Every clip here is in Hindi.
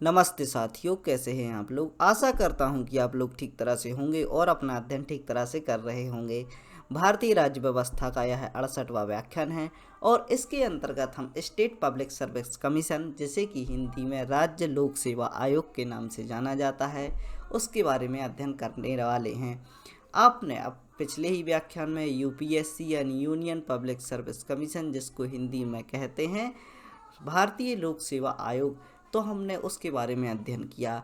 नमस्ते साथियों, कैसे हैं आप लोग। आशा करता हूं कि आप लोग ठीक तरह से होंगे और अपना अध्ययन ठीक तरह से कर रहे होंगे। भारतीय राज्य व्यवस्था का यह 68वां व्याख्यान है और इसके अंतर्गत हम स्टेट पब्लिक सर्विस कमीशन, जिसे कि हिंदी में राज्य लोक सेवा आयोग के नाम से जाना जाता है, उसके बारे में अध्ययन करने वाले हैं। आपने अब पिछले ही व्याख्यान में यूपीएससी यानी यूनियन पब्लिक सर्विस कमीशन, जिसको हिंदी में कहते हैं भारतीय लोक सेवा आयोग, तो हमने उसके बारे में अध्ययन किया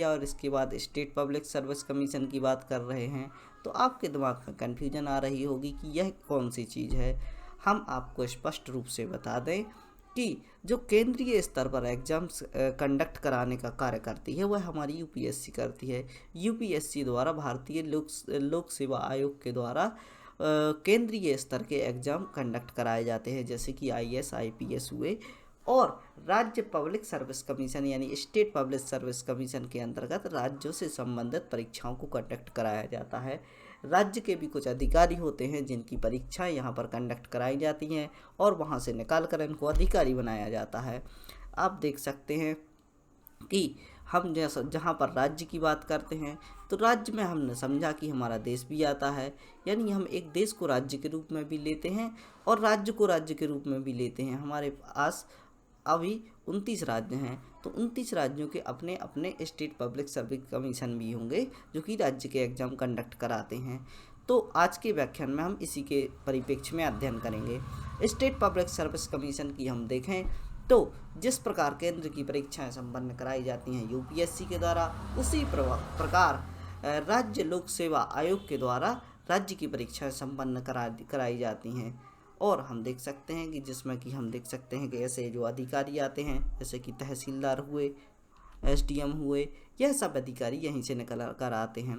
और इसके बाद स्टेट पब्लिक सर्विस कमीशन की बात कर रहे हैं। तो आपके दिमाग में कन्फ्यूजन आ रही होगी कि यह कौन सी चीज़ है। हम आपको स्पष्ट रूप से बता दें कि जो केंद्रीय स्तर पर एग्जाम्स कंडक्ट कराने का कार्य करती है वह हमारी यूपीएससी करती है। यूपीएससी द्वारा भारतीय लोक सेवा आयोग के द्वारा केंद्रीय स्तर के एग्ज़ाम कंडक्ट कराए जाते हैं, जैसे कि आईएएस आईपीएस हुए। और राज्य पब्लिक सर्विस कमीशन यानी स्टेट पब्लिक सर्विस कमीशन के अंतर्गत राज्यों से संबंधित परीक्षाओं को कंडक्ट कराया जाता है। राज्य के भी कुछ अधिकारी होते हैं जिनकी परीक्षाएं यहाँ पर कंडक्ट कराई जाती हैं और वहाँ से निकाल कर इनको अधिकारी बनाया जाता है। आप देख सकते हैं कि हम जैसा जहाँ पर राज्य की बात करते हैं तो राज्य में हमने समझा कि हमारा देश भी आता है, यानी हम एक देश को राज्य के रूप में भी लेते हैं और राज्य को राज्य के रूप में भी लेते हैं। हमारे पास अभी 29 राज्य हैं, तो 29 राज्यों के अपने अपने स्टेट पब्लिक सर्विस कमीशन भी होंगे जो कि राज्य के एग्ज़ाम कंडक्ट कराते हैं। तो आज के व्याख्यान में हम इसी के परिप्रेक्ष्य में अध्ययन करेंगे। स्टेट पब्लिक सर्विस कमीशन की हम देखें तो जिस प्रकार केंद्र की परीक्षाएं संपन्न कराई जाती हैं यूपीएससी के द्वारा, उसी प्रकार राज्य लोक सेवा आयोग के द्वारा राज्य की परीक्षाएं संपन्न कराई जाती हैं। और हम देख सकते हैं कि जिसमें कि हम देख सकते हैं कि ऐसे जो अधिकारी आते हैं, जैसे कि तहसीलदार हुए, एसडीएम हुए, यह सब अधिकारी यहीं से निकल कर आते हैं।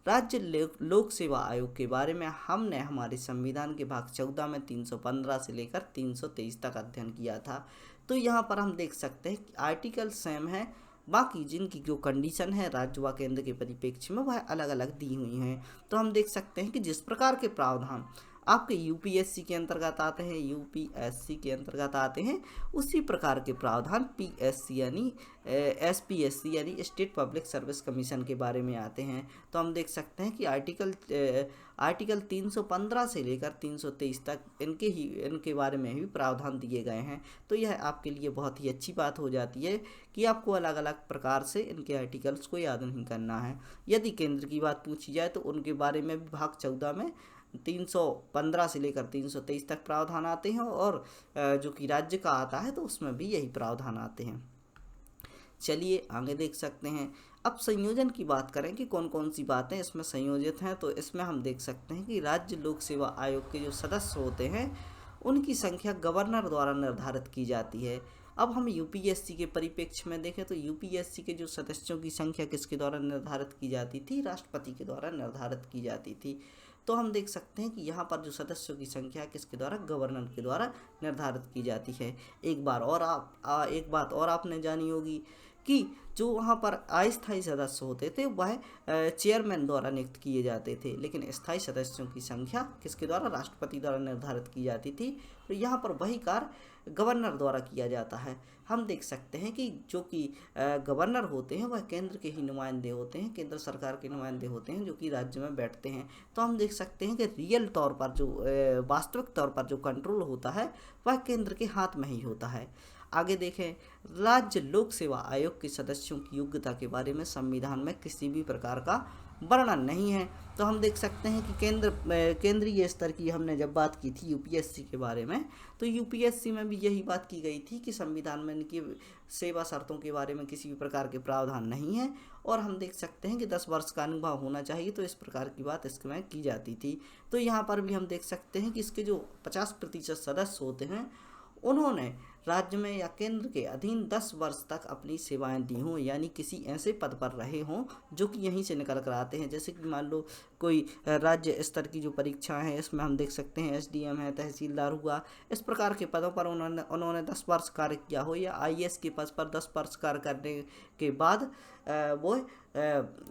राज्य लोक सेवा आयोग के बारे में हमने हमारे संविधान के भाग 14 में 315 से लेकर 323 तक अध्ययन किया था। तो यहाँ पर हम देख सकते हैं कि आर्टिकल सेम है, बाकी जिनकी जो कंडीशन है राज्य व केंद्र के परिप्रेक्ष्य में वह अलग अलग दी हुई हैं। तो हम देख सकते हैं कि जिस प्रकार के प्रावधान आपके यूपीएससी के अंतर्गत आते हैं उसी प्रकार के प्रावधान पीएससी यानी एसपीएससी यानी स्टेट पब्लिक सर्विस कमीशन के बारे में आते हैं। तो हम देख सकते हैं कि आर्टिकल 315 से लेकर 323 तक इनके बारे में भी प्रावधान दिए गए हैं। तो यह आपके लिए बहुत ही अच्छी बात हो जाती है कि आपको अलग अलग प्रकार से इनके आर्टिकल्स को याद नहीं करना है। यदि केंद्र की बात पूछी जाए तो उनके बारे में भी भाग 14 में 315 से लेकर 323 तक प्रावधान आते हैं और जो कि राज्य का आता है तो उसमें भी यही प्रावधान आते हैं। चलिए आगे देख सकते हैं। अब संयोजन की बात करें कि कौन कौन सी बातें इसमें संयोजित हैं, तो इसमें हम देख सकते हैं कि राज्य लोक सेवा आयोग के जो सदस्य होते हैं उनकी संख्या गवर्नर द्वारा निर्धारित की जाती है। अब हम यूपीएससी के परिप्रेक्ष्य में देखें तो यूपीएससी के जो सदस्यों की संख्या किसके द्वारा निर्धारित की जाती थी, राष्ट्रपति के द्वारा निर्धारित की जाती थी। तो हम देख सकते हैं कि यहाँ पर जो सदस्यों की संख्या किसके द्वारा, गवर्नर के द्वारा निर्धारित की जाती है। एक बात और आपने जानी होगी कि जो वहाँ पर अस्थायी सदस्य होते थे वह चेयरमैन द्वारा नियुक्त किए जाते थे, लेकिन स्थायी सदस्यों की संख्या किसके द्वारा, राष्ट्रपति द्वारा निर्धारित की जाती थी। तो यहाँ पर वही कार्य गवर्नर द्वारा किया जाता है। हम देख सकते हैं कि जो कि गवर्नर होते हैं वह केंद्र के ही नुमाइंदे होते हैं, केंद्र सरकार के नुमाइंदे होते हैं जो कि राज्य में बैठते हैं। तो हम देख सकते हैं कि रियल तौर पर जो वास्तविक तौर पर जो कंट्रोल होता है वह केंद्र के हाथ में ही होता है। आगे देखें, राज्य लोक सेवा आयोग के सदस्यों की योग्यता के बारे में संविधान में किसी भी प्रकार का वर्णन नहीं है। तो हम देख सकते हैं कि केंद्रीय स्तर की हमने जब बात की थी यूपीएससी के बारे में, तो यूपीएससी में भी यही बात की गई थी कि संविधान में इनकी सेवा शर्तों के बारे में किसी भी प्रकार के प्रावधान नहीं है। और हम देख सकते हैं कि 10 वर्ष का अनुभव होना चाहिए, तो इस प्रकार की बात इसमें की जाती थी। तो यहाँ पर भी हम देख सकते हैं कि इसके जो 50% सदस्य होते हैं उन्होंने राज्य में या केंद्र के अधीन 10 वर्ष तक अपनी सेवाएं दी हों, यानी किसी ऐसे पद पर रहे हों जो कि यहीं से निकल कर आते हैं। जैसे कि मान लो कोई राज्य स्तर की जो परीक्षा है इसमें हम देख सकते हैं एसडीएम है, तहसीलदार हुआ, इस प्रकार के पदों पर उन्होंने 10 वर्ष कार्य किया हो, या आईएएस के पद पर 10 वर्ष कार्य करने के बाद वो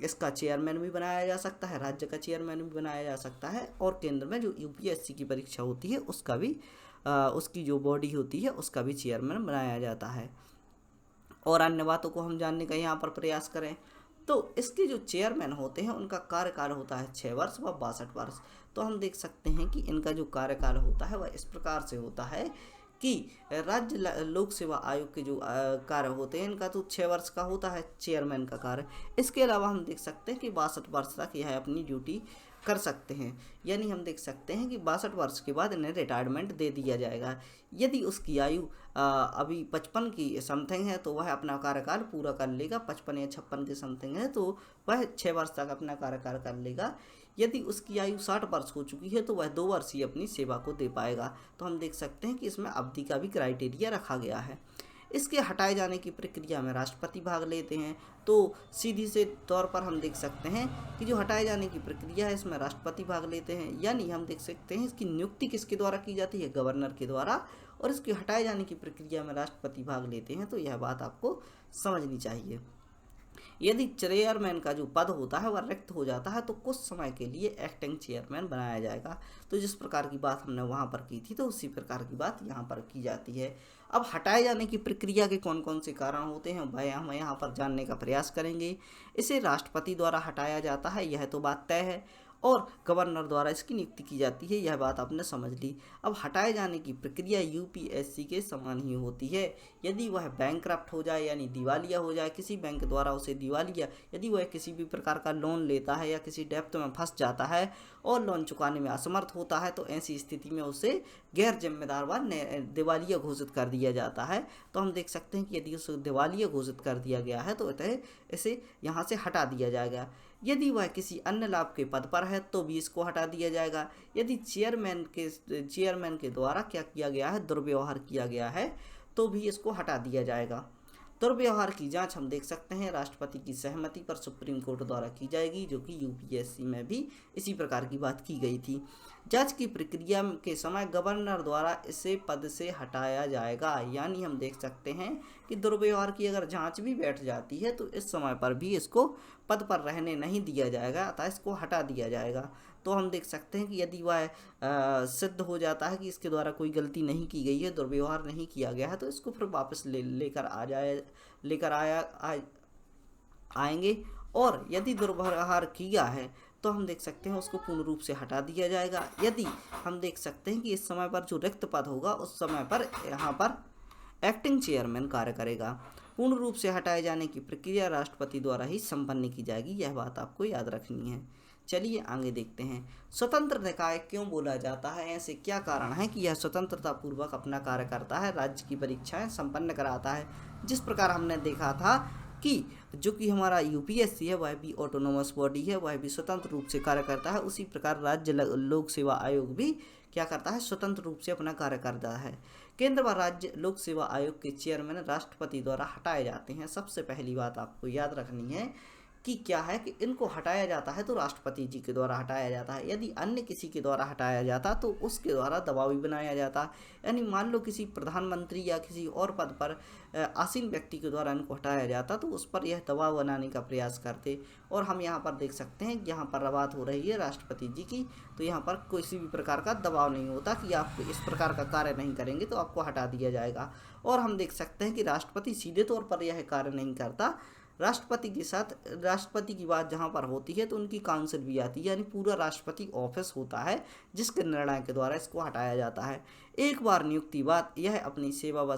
इसका चेयरमैन भी बनाया जा सकता है, राज्य का चेयरमैन भी बनाया जा सकता है। और केंद्र में जो यूपीएससी की परीक्षा होती है उसका भी उसकी जो बॉडी होती है उसका भी चेयरमैन बनाया जाता है। और अन्य बातों को हम जानने का यहाँ पर प्रयास करें तो इसके जो चेयरमैन होते हैं उनका कार्यकाल होता है 6 वर्ष व 62 वर्ष। तो हम देख सकते हैं कि इनका जो कार्यकाल होता है वह इस प्रकार से होता है कि राज्य लोक सेवा आयोग के जो कार्य होते हैं इनका तो 6 वर्ष का होता है चेयरमैन का कार्य। इसके अलावा हम देख सकते हैं कि 62 वर्ष तक यह अपनी ड्यूटी कर सकते हैं, यानी हम देख सकते हैं कि 62 वर्ष के बाद इन्हें रिटायरमेंट दे दिया जाएगा। यदि उसकी आयु अभी 55 की समथिंग है तो वह अपना कार्यकाल पूरा कर लेगा, 55 या 56 की समथिंग है तो वह 6 वर्ष तक अपना कार्यकाल कर लेगा। यदि उसकी आयु 60 वर्ष हो चुकी है तो वह 2 वर्ष ही अपनी सेवा को दे पाएगा। तो हम देख सकते हैं कि इसमें अवधि का भी क्राइटेरिया रखा गया है। इसके हटाए जाने की प्रक्रिया में राष्ट्रपति भाग लेते हैं। तो सीधी से तौर पर हम देख सकते हैं कि जो हटाए जाने की प्रक्रिया है इसमें राष्ट्रपति भाग लेते हैं, यानी हम देख सकते हैं इसकी नियुक्ति किसके द्वारा की जाती है, गवर्नर के द्वारा, और इसके हटाए जाने की प्रक्रिया में राष्ट्रपति भाग लेते हैं। तो यह बात आपको समझनी चाहिए। यदि चेयरमैन का जो पद होता है वह रिक्त हो जाता है तो कुछ समय के लिए एक्टिंग चेयरमैन बनाया जाएगा। तो जिस प्रकार की बात हमने वहाँ पर की थी तो उसी प्रकार की बात यहाँ पर की जाती है। अब हटाए जाने की प्रक्रिया के कौन कौन से कारण होते हैं वह हम यहाँ पर जानने का प्रयास करेंगे। इसे राष्ट्रपति द्वारा हटाया जाता है, यह तो बात तय है, और गवर्नर द्वारा इसकी नियुक्ति की जाती है, यह बात आपने समझ ली। अब हटाए जाने की प्रक्रिया यूपीएससी के समान ही होती है। यदि वह बैंकक्रप्ट हो जाए यानी दिवालिया हो जाए, किसी बैंक द्वारा उसे दिवालिया, यदि वह किसी भी प्रकार का लोन लेता है या किसी डेब्ट में फंस जाता है और लोन चुकाने में असमर्थ होता है तो ऐसी स्थिति में उसे गैर जिम्मेदार व दिवालिया घोषित कर दिया जाता है। तो हम देख सकते हैं कि यदि उसे दिवालिया घोषित कर दिया गया है तो इसे यहाँ से हटा दिया जाएगा। यदि वह किसी अन्य लाभ के पद पर है तो भी इसको हटा दिया जाएगा। यदि चेयरमैन के द्वारा क्या किया गया है, दुर्व्यवहार किया गया है, तो भी इसको हटा दिया जाएगा। दुर्व्यवहार की जांच हम देख सकते हैं राष्ट्रपति की सहमति पर सुप्रीम कोर्ट द्वारा की जाएगी, जो कि यूपीएससी में भी इसी प्रकार की बात की गई थी। जांच की प्रक्रिया के समय गवर्नर द्वारा इसे पद से हटाया जाएगा, यानी हम देख सकते हैं कि दुर्व्यवहार की अगर जांच भी बैठ जाती है तो इस समय पर भी इसको पद पर रहने नहीं दिया जाएगा, अतः इसको हटा दिया जाएगा। तो हम देख सकते हैं कि यदि वह सिद्ध हो जाता है कि इसके द्वारा कोई गलती नहीं की गई है, दुर्व्यवहार नहीं किया गया है, तो इसको फिर वापस आएंगे। और यदि दुर्व्यवहार किया है तो हम देख सकते हैं उसको पूर्ण रूप से हटा दिया जाएगा। यदि हम देख सकते हैं कि इस समय पर जो रिक्त पद होगा उस समय पर यहाँ पर एक्टिंग चेयरमैन कार्य करेगा। पूर्ण रूप से हटाए जाने की प्रक्रिया राष्ट्रपति द्वारा ही संपन्न की जाएगी, यह बात आपको याद रखनी है। चलिए आगे देखते हैं। स्वतंत्र निकाय क्यों बोला जाता है, ऐसे क्या कारण है कि यह स्वतंत्रता पूर्वक अपना कार्य करता है, राज्य की परीक्षाएं संपन्न कराता है। जिस प्रकार हमने देखा था कि जो कि हमारा यूपीएससी है वह भी ऑटोनोमस बॉडी है, वह भी स्वतंत्र रूप से कार्य करता है, उसी प्रकार राज्य लोक सेवा आयोग भी क्या करता है, स्वतंत्र रूप से अपना कार्य करता है। केंद्र व राज्य लोक सेवा आयोग के चेयरमैन राष्ट्रपति द्वारा हटाए जाते हैं। सबसे पहली बात आपको याद रखनी है कि क्या है कि इनको हटाया जाता है तो राष्ट्रपति जी के द्वारा हटाया जाता है। यदि अन्य किसी के द्वारा हटाया जाता तो उसके द्वारा दबाव भी बनाया जाता। यानी मान लो किसी प्रधानमंत्री या किसी और पद पर आसीन व्यक्ति के द्वारा इनको हटाया जाता तो उस पर यह दबाव बनाने का प्रयास करते। और हम यहाँ पर देख सकते हैं कि यहाँ पर बात हो रही है राष्ट्रपति जी की, तो यहाँ पर किसी भी प्रकार का दबाव नहीं होता कि आप इस प्रकार का कार्य नहीं करेंगे तो आपको हटा दिया जाएगा। और हम देख सकते हैं कि राष्ट्रपति सीधे तौर पर यह कार्य नहीं करता। राष्ट्रपति के साथ राष्ट्रपति की बात जहाँ पर होती है तो उनकी काउंसिल भी आती है, यानी पूरा राष्ट्रपति ऑफिस होता है जिसके निर्णय के द्वारा इसको हटाया जाता है। एक बार नियुक्ति बाद यह अपनी सेवा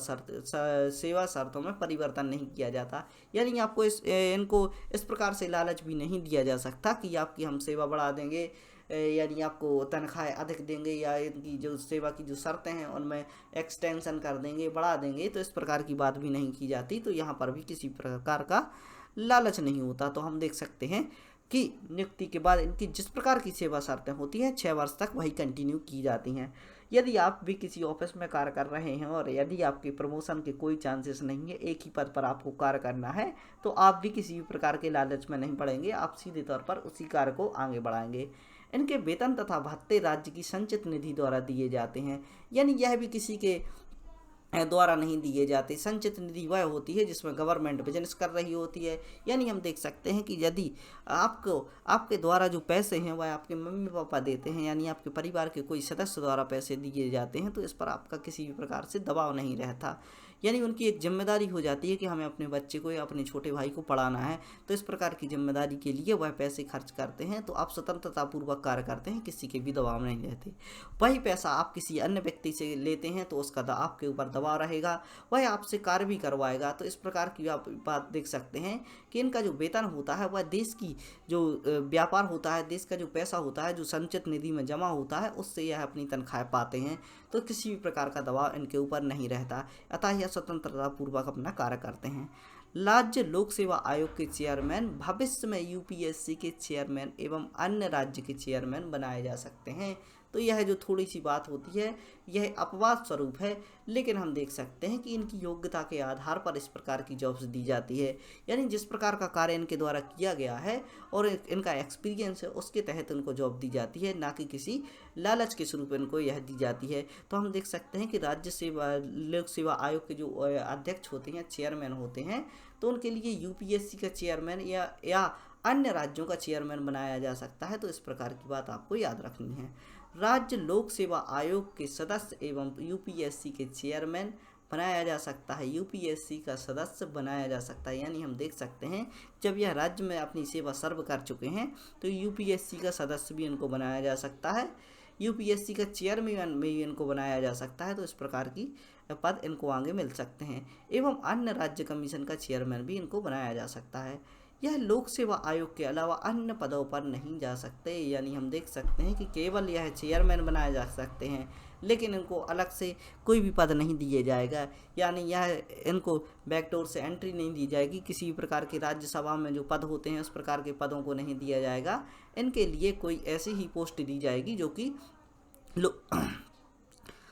शर्तों में परिवर्तन नहीं किया जाता। यानी आपको इनको इस प्रकार से लालच भी नहीं दिया जा सकता कि आपकी हम सेवा बढ़ा देंगे, यानी आपको तनख्वाहें अधिक देंगे या इनकी जो सेवा की जो शर्तें हैं उनमें एक्सटेंशन कर देंगे, बढ़ा देंगे, तो इस प्रकार की बात भी नहीं की जाती। तो यहाँ पर भी किसी प्रकार का लालच नहीं होता। तो हम देख सकते हैं कि नियुक्ति के बाद इनकी जिस प्रकार की सेवा शर्तें होती हैं 6 वर्ष तक वही कंटिन्यू की जाती हैं। यदि आप भी किसी ऑफिस में कार्य कर रहे हैं और यदि आपके प्रमोशन के कोई चांसेस नहीं है, एक ही पद पर आपको कार्य करना है, तो आप भी किसी भी प्रकार के लालच में नहीं पड़ेंगे, आप सीधे तौर पर उसी कार्य को आगे बढ़ाएंगे। इनके वेतन तथा भत्ते राज्य की संचित निधि द्वारा दिए जाते हैं, यानी यह भी किसी के द्वारा नहीं दिए जाते। संचित निधि वह होती है जिसमें गवर्नमेंट बिजनेस कर रही होती है। यानी हम देख सकते हैं कि यदि आपके द्वारा जो पैसे हैं वह आपके मम्मी पापा देते हैं, यानी आपके परिवार के कोई सदस्य द्वारा पैसे दिए जाते हैं, तो इस पर आपका किसी भी प्रकार से दबाव नहीं रहता। यानी उनकी एक जिम्मेदारी हो जाती है कि हमें अपने बच्चे को या अपने छोटे भाई को पढ़ाना है, तो इस प्रकार की जिम्मेदारी के लिए वह पैसे खर्च करते हैं। तो आप स्वतंत्रतापूर्वक कार्य करते हैं, किसी के भी दबाव में नहीं रहते। वही पैसा आप किसी अन्य व्यक्ति से लेते हैं तो उसका आपके ऊपर दबाव रहेगा, वह आपसे कार्य भी करवाएगा। तो इस प्रकार की आप बात देख सकते हैं कि इनका जो वेतन होता है वह देश की जो व्यापार होता है, देश का जो पैसा होता है, जो संचित निधि में जमा होता है, उससे यह अपनी तनख्वाह पाते हैं। तो किसी भी प्रकार का दबाव इनके ऊपर नहीं रहता, अतः यह स्वतंत्रता पूर्वक अपना कार्य करते हैं। राज्य लोक सेवा आयोग के चेयरमैन भविष्य में यूपीएससी के चेयरमैन एवं अन्य राज्य के चेयरमैन बनाए जा सकते हैं। तो यह जो थोड़ी सी बात होती है यह अपवाद स्वरूप है, लेकिन हम देख सकते हैं कि इनकी योग्यता के आधार पर इस प्रकार की जॉब्स दी जाती है। यानी जिस प्रकार का कार्य इनके द्वारा किया गया है और इनका एक्सपीरियंस है उसके तहत इनको जॉब दी जाती है, ना कि किसी लालच के स्वरूप इनको यह दी जाती है। तो हम देख सकते हैं कि राज्य सेवा लोक सेवा आयोग के जो अध्यक्ष होते हैं, चेयरमैन होते हैं, तो उनके लिए यूपीएससी का चेयरमैन या अन्य राज्यों का चेयरमैन बनाया जा सकता है। तो इस प्रकार की बात आपको याद रखनी है। राज्य लोक सेवा आयोग के सदस्य एवं यूपीएससी के चेयरमैन बनाया जा सकता है, यूपीएससी का सदस्य बनाया जा सकता है। यानी हम देख सकते हैं जब यह राज्य में अपनी सेवा सर्व कर चुके हैं तो यूपीएससी का सदस्य भी इनको बनाया जा सकता है, यूपीएससी का चेयरमैन में भी इनको बनाया जा सकता है। तो इस प्रकार की पद इनको आगे मिल सकते हैं एवं अन्य राज्य कमीशन का चेयरमैन भी इनको बनाया जा सकता है। यह लोक सेवा आयोग के अलावा अन्य पदों पर नहीं जा सकते। यानी हम देख सकते हैं कि केवल यह चेयरमैन बनाए जा सकते हैं, लेकिन इनको अलग से कोई भी पद नहीं दिए जाएगा। यानी यह इनको बैकडोर से एंट्री नहीं दी जाएगी, किसी भी प्रकार के राज्यसभा में जो पद होते हैं उस प्रकार के पदों को नहीं दिया जाएगा। इनके लिए कोई ऐसी ही पोस्ट दी जाएगी जो कि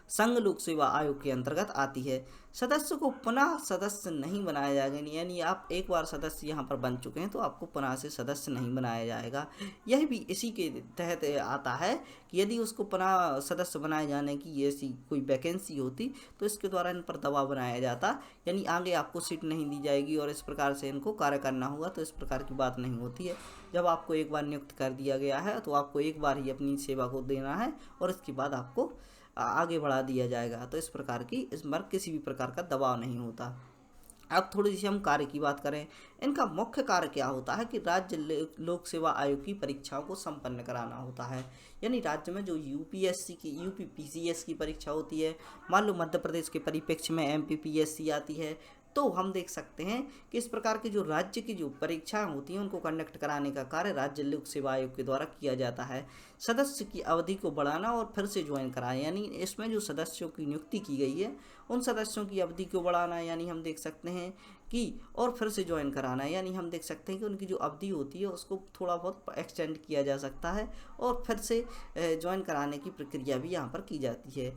संघ लोक सेवा आयोग के अंतर्गत आती है। सदस्य को पुनः सदस्य नहीं बनाया जाएगा, यानी आप एक बार सदस्य यहाँ पर बन चुके हैं तो आपको पुनः से सदस्य नहीं बनाया जाएगा। यह भी इसी के तहत आता है कि यदि उसको पुनः सदस्य बनाए जाने की ऐसी कोई वैकेंसी होती तो इसके द्वारा इन पर दबाव बनाया जाता, यानी आगे आपको सीट नहीं दी जाएगी और इस प्रकार से इनको कार्य करना होगा। तो इस प्रकार की बात नहीं होती है। जब आपको एक बार नियुक्त कर दिया गया है तो आपको एक बार ही अपनी सेवा को देना है और इसके बाद आपको आगे बढ़ा दिया जाएगा। तो इस प्रकार की इस पर किसी भी प्रकार का दबाव नहीं होता। अब थोड़ी सी हम कार्य की बात करें। इनका मुख्य कार्य क्या होता है कि राज्य लोक सेवा आयोग की परीक्षाओं को संपन्न कराना होता है। यानी राज्य में जो यूपीएससी की यूपीपीसीएस की परीक्षा होती है, मान लो मध्य प्रदेश के परिप्रेक्ष्य में एमपीपीएससी आती है, तो हम देख सकते हैं कि इस प्रकार की जो राज्य की जो परीक्षाएं होती हैं उनको कंडक्ट कराने का कार्य राज्य लोक सेवा आयोग के द्वारा किया जाता है। सदस्य की अवधि को बढ़ाना और फिर से ज्वाइन कराना, यानी इसमें जो सदस्यों की नियुक्ति की गई है उन सदस्यों की अवधि को बढ़ाना, यानी हम देख सकते हैं कि और फिर से ज्वाइन कराना, यानी हम देख सकते हैं कि उनकी जो अवधि होती है उसको थोड़ा बहुत एक्सटेंड किया जा सकता है और फिर से ज्वाइन कराने की प्रक्रिया भी यहाँ पर की जाती है।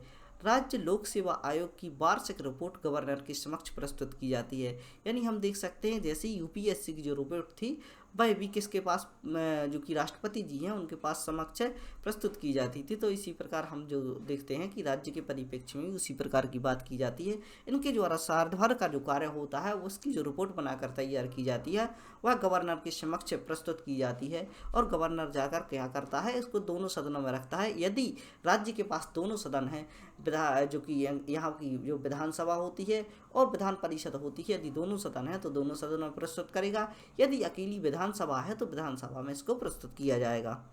राज्य लोक सेवा आयोग की वार्षिक रिपोर्ट गवर्नर के समक्ष प्रस्तुत की जाती है। यानी हम देख सकते हैं जैसे यूपीएससी की जो रिपोर्ट थी वह भी किसके पास, जो कि राष्ट्रपति जी हैं उनके पास समक्ष प्रस्तुत की जाती थी। तो इसी प्रकार हम जो देखते हैं कि राज्य के परिप्रेक्ष्य में उसी प्रकार की बात की जाती है। इनके द्वारा साल भर का जो कार्य होता है उसकी जो रिपोर्ट बनाकर तैयार की जाती है वह गवर्नर के समक्ष प्रस्तुत की जाती है और गवर्नर जाकर क्या करता है, इसको दोनों सदनों में रखता है। यदि राज्य के पास दोनों सदन हैं, जो कि यहाँ की जो विधानसभा होती है और विधान परिषद होती है, यदि दोनों सदन हैं तो दोनों सदनों में प्रस्तुत करेगा। यदि अकेली विधानसभा है तो विधानसभा में इसको प्रस्तुत किया जाएगा।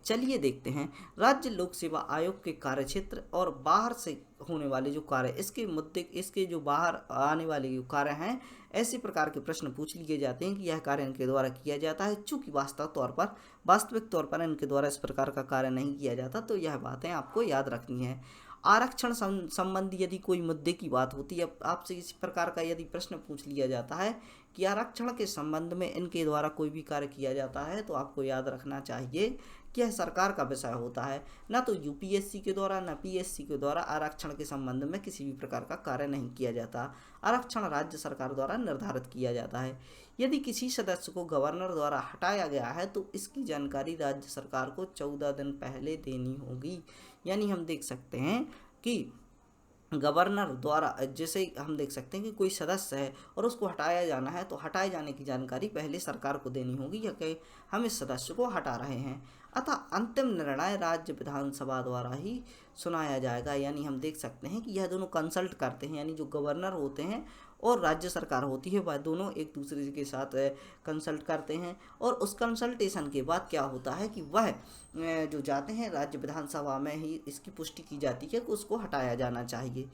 चलिए देखते हैं राज्य लोक सेवा आयोग के कार्यक्षेत्र और बाहर से होने वाले जो कार्य, इसके मुद्दे, इसके जो बाहर आने वाले जो कार्य हैं, ऐसे प्रकार के प्रश्न पूछ लिए जाते हैं कि यह कार्य इनके द्वारा किया जाता है। चूँकि वास्तविक तौर पर इनके द्वारा इस प्रकार का कार्य नहीं किया जाता, तो यह बातें आपको याद रखनी है। आरक्षण संबंधी यदि कोई मुद्दे की बात होती है, आपसे इस प्रकार का यदि प्रश्न पूछ लिया जाता है कि आरक्षण के संबंध में इनके द्वारा कोई भी कार्य किया जाता है, तो आपको याद रखना चाहिए कि यह सरकार का विषय होता है, ना तो यूपीएससी के द्वारा ना पीएससी के द्वारा आरक्षण के संबंध में किसी भी प्रकार का कार्य नहीं किया जाता। आरक्षण राज्य सरकार द्वारा निर्धारित किया जाता है। यदि किसी सदस्य को गवर्नर द्वारा हटाया गया है तो इसकी जानकारी राज्य सरकार को 14 दिन पहले देनी होगी। यानी हम देख सकते हैं कि गवर्नर द्वारा, जैसे हम देख सकते हैं कि कोई सदस्य है और उसको हटाया जाना है तो हटाए जाने की जानकारी पहले सरकार को देनी होगी या कि हम इस सदस्य को हटा रहे हैं। अतः अंतिम निर्णय राज्य विधानसभा द्वारा ही सुनाया जाएगा। यानी हम देख सकते हैं कि यह दोनों कंसल्ट करते हैं, यानी जो गवर्नर होते हैं और राज्य सरकार होती है वह दोनों एक दूसरे के साथ कंसल्ट करते हैं, और उस कंसल्टेशन के बाद क्या होता है कि वह जो जाते हैं राज्य विधानसभा में ही इसकी पुष्टि की जाती है कि उसको हटाया जाना चाहिए।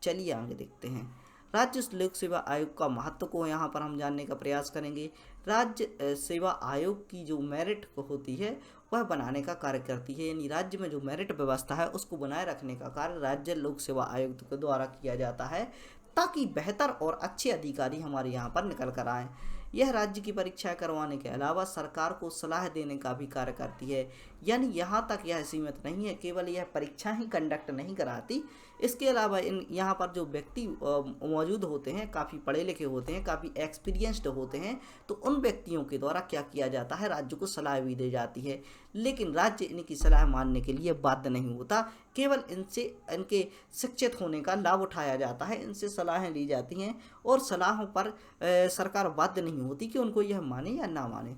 चलिए आगे देखते हैं। राज्य लोक सेवा आयोग का महत्व को यहाँ पर हम जानने का प्रयास करेंगे। राज्य सेवा आयोग की जो मेरिट होती है वह बनाने का कार्य करती है, यानी राज्य में जो मेरिट व्यवस्था है उसको बनाए रखने का कार्य राज्य लोक सेवा आयोग के द्वारा किया जाता है, ताकि बेहतर और अच्छे अधिकारी हमारे यहाँ पर निकल कर आएँ। यह राज्य की परीक्षा करवाने के अलावा सरकार को सलाह देने का भी कार्य करती है। यानी यहाँ तक यह सीमित नहीं है, केवल यह परीक्षा ही कंडक्ट नहीं कराती, इसके अलावा यहाँ पर जो व्यक्ति मौजूद होते हैं काफ़ी पढ़े लिखे होते हैं, काफ़ी एक्सपीरियंस्ड होते हैं, तो उन व्यक्तियों के द्वारा क्या किया जाता है, राज्य को सलाह भी दी जाती है। लेकिन राज्य इनकी सलाह मानने के लिए बाध्य नहीं होता, केवल इनसे इनके शिक्षित होने का लाभ उठाया जाता है, इनसे सलाहें ली जाती हैं और सलाहों पर सरकार बाध्य नहीं होती कि उनको यह माने या ना माने।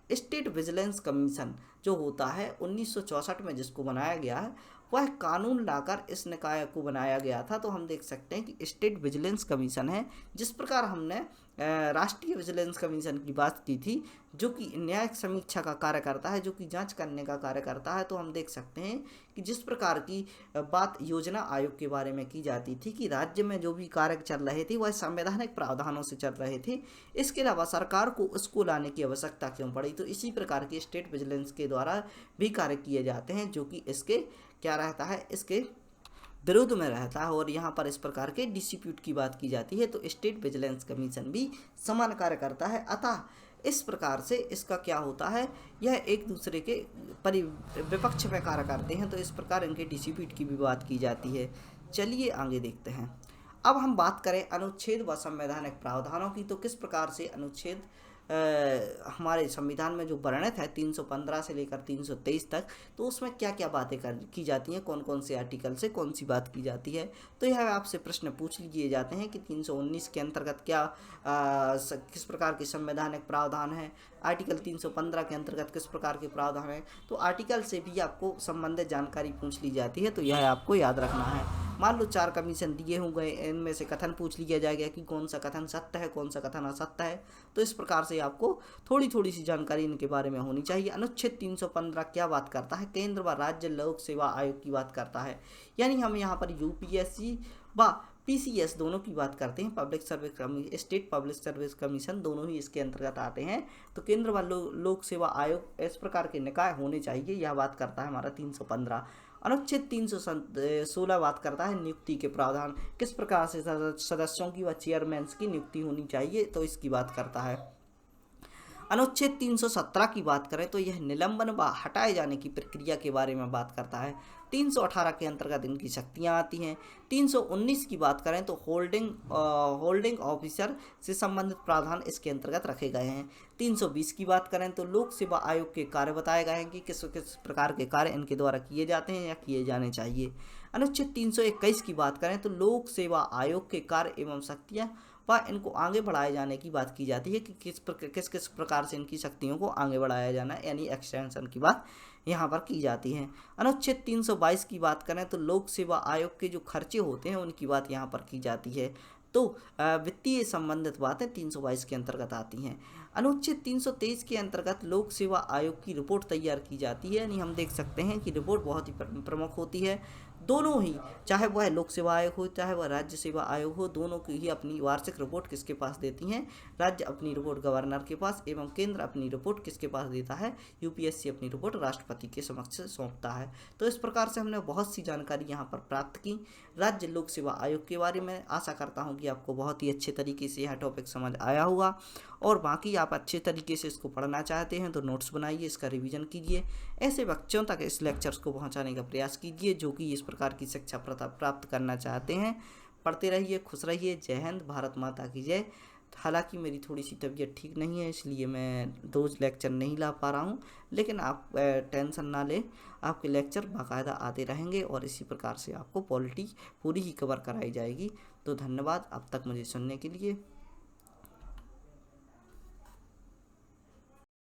स्टेट विजिलेंस कमीशन जो होता है 1964 में जिसको बनाया गया है, वह कानून लाकर इस निकाय को बनाया गया था। तो हम देख सकते हैं कि स्टेट विजिलेंस कमीशन है, जिस प्रकार हमने राष्ट्रीय विजिलेंस कमीशन की बात की थी, जो कि न्यायिक समीक्षा का कार्य करता है, जो कि जांच करने का कार्य करता है। तो हम देख सकते हैं कि जिस प्रकार की बात योजना आयोग के बारे में की जाती थी कि राज्य में जो भी कार्य चल रहे थे वह संवैधानिक प्रावधानों से चल रहे थे, इसके अलावा सरकार को उसको लाने की आवश्यकता क्यों पड़ी। तो इसी प्रकार के स्टेट विजिलेंस के द्वारा भी कार्य किए जाते हैं, जो कि इसके क्या रहता है, इसके विरोध में रहता है। और यहाँ पर इस प्रकार के डिस्प्यूट की बात की जाती है, तो स्टेट विजिलेंस कमीशन भी समान कार्य करता है। अतः इस प्रकार से इसका क्या होता है, यह एक दूसरे के विपक्ष में कार्य करते हैं, तो इस प्रकार इनके डिस्प्यूट की भी बात की जाती है। चलिए आगे देखते हैं। अब हम बात करें अनुच्छेद व संवैधानिक प्रावधानों की, तो किस प्रकार से अनुच्छेद हमारे संविधान में जो वर्णित है 315 से लेकर 323 तक, तो उसमें क्या क्या बातें की जाती हैं, कौन कौन से आर्टिकल से कौन सी बात की जाती है। तो यह आपसे प्रश्न पूछ लिए जाते हैं कि 319 के अंतर्गत क्या किस प्रकार के संवैधानिक प्रावधान है, आर्टिकल 315 के अंतर्गत किस प्रकार के प्रावधान है। तो आर्टिकल से भी आपको संबंधित जानकारी पूछ ली जाती है, तो यह आपको याद रखना है। मान लो 4 कमीशन दिए होंगे, इनमें से कथन पूछ लिया जाएगा कि कौन सा कथन सत्य है, कौन सा कथन असत्य है। तो इस प्रकार से आपको थोड़ी थोड़ी सी जानकारी इनके बारे में होनी चाहिए। अनुच्छेद 315 क्या बात करता है, केंद्र व राज्य लोक सेवा आयोग की बात करता है। यानी हम यहाँ पर यूपीएससी व पीसीएस दोनों की बात करते हैं, public service commission, state public service commission दोनों ही इसके अंतर्गत आते हैं। तो केंद्र व लोक सेवा आयोग इस प्रकार के निकाय होने चाहिए, यह बात करता है हमारा 315। अनुच्छेद 316 बात करता है नियुक्ति के प्रावधान, किस प्रकार से सदस्यों की व चेयरमैन्स की नियुक्ति होनी चाहिए, तो इसकी बात करता है। अनुच्छेद 317 की बात करें तो यह निलंबन व हटाए जाने की प्रक्रिया के बारे में बात करता है। 318 के अंतर्गत इनकी शक्तियाँ आती हैं। 319 की बात करें तो होल्डिंग ऑफिसर से संबंधित प्रावधान इसके अंतर्गत रखे गए हैं। 320 की बात करें तो लोक सेवा आयोग के कार्य बताए गए हैं कि किस किस प्रकार के कार्य इनके द्वारा किए जाते हैं या किए जाने चाहिए। अनुच्छेद 321 की बात करें तो लोक सेवा आयोग के कार्य एवं शक्तियाँ व इनको आगे बढ़ाए जाने की बात की जाती है कि किस किस प्रकार से इनकी शक्तियों को आगे बढ़ाया जाना है, यानी एक्सटेंशन की बात यहाँ पर की जाती है। अनुच्छेद 322 की बात करें तो लोक सेवा आयोग के जो खर्चे होते हैं उनकी बात यहाँ पर की जाती है। तो वित्तीय संबंधित बातें 322 के अंतर्गत आती हैं। अनुच्छेद 323 के अंतर्गत लोक सेवा आयोग की रिपोर्ट तैयार की जाती है, यानी हम देख सकते हैं कि रिपोर्ट बहुत ही प्रमुख होती है। दोनों ही, चाहे वह लोक सेवा आयोग हो चाहे वह राज्य सेवा आयोग हो, दोनों की ही अपनी वार्षिक रिपोर्ट किसके पास देती हैं, राज्य अपनी रिपोर्ट गवर्नर के पास एवं केंद्र अपनी रिपोर्ट किसके पास देता है, यूपीएससी अपनी रिपोर्ट राष्ट्रपति के समक्ष सौंपता है। तो इस प्रकार से हमने बहुत सी जानकारी यहाँ पर प्राप्त की राज्य लोक सेवा आयोग के बारे में। आशा करता हूँ कि आपको बहुत ही अच्छे तरीके से यह टॉपिक समझ आया होगा, और बाकी आप अच्छे तरीके से इसको पढ़ना चाहते हैं तो नोट्स बनाइए, इसका रिवीजन कीजिए, ऐसे बच्चों तक इस लेक्चर्स को पहुंचाने का प्रयास कीजिए जो कि इस प्रकार की शिक्षा प्राप्त करना चाहते हैं। पढ़ते रहिए, खुश रहिए। जय हिंद, भारत माता की जय। हालांकि मेरी थोड़ी सी तबीयत ठीक नहीं है, इसलिए मैं रोज़ लेक्चर नहीं ला पा रहा हूँ, लेकिन आप टेंशन ना लें, आपके लेक्चर बाकायदा आते रहेंगे और इसी प्रकार से आपको पॉलिटी पूरी ही कवर कराई जाएगी। तो धन्यवाद अब तक मुझे सुनने के लिए।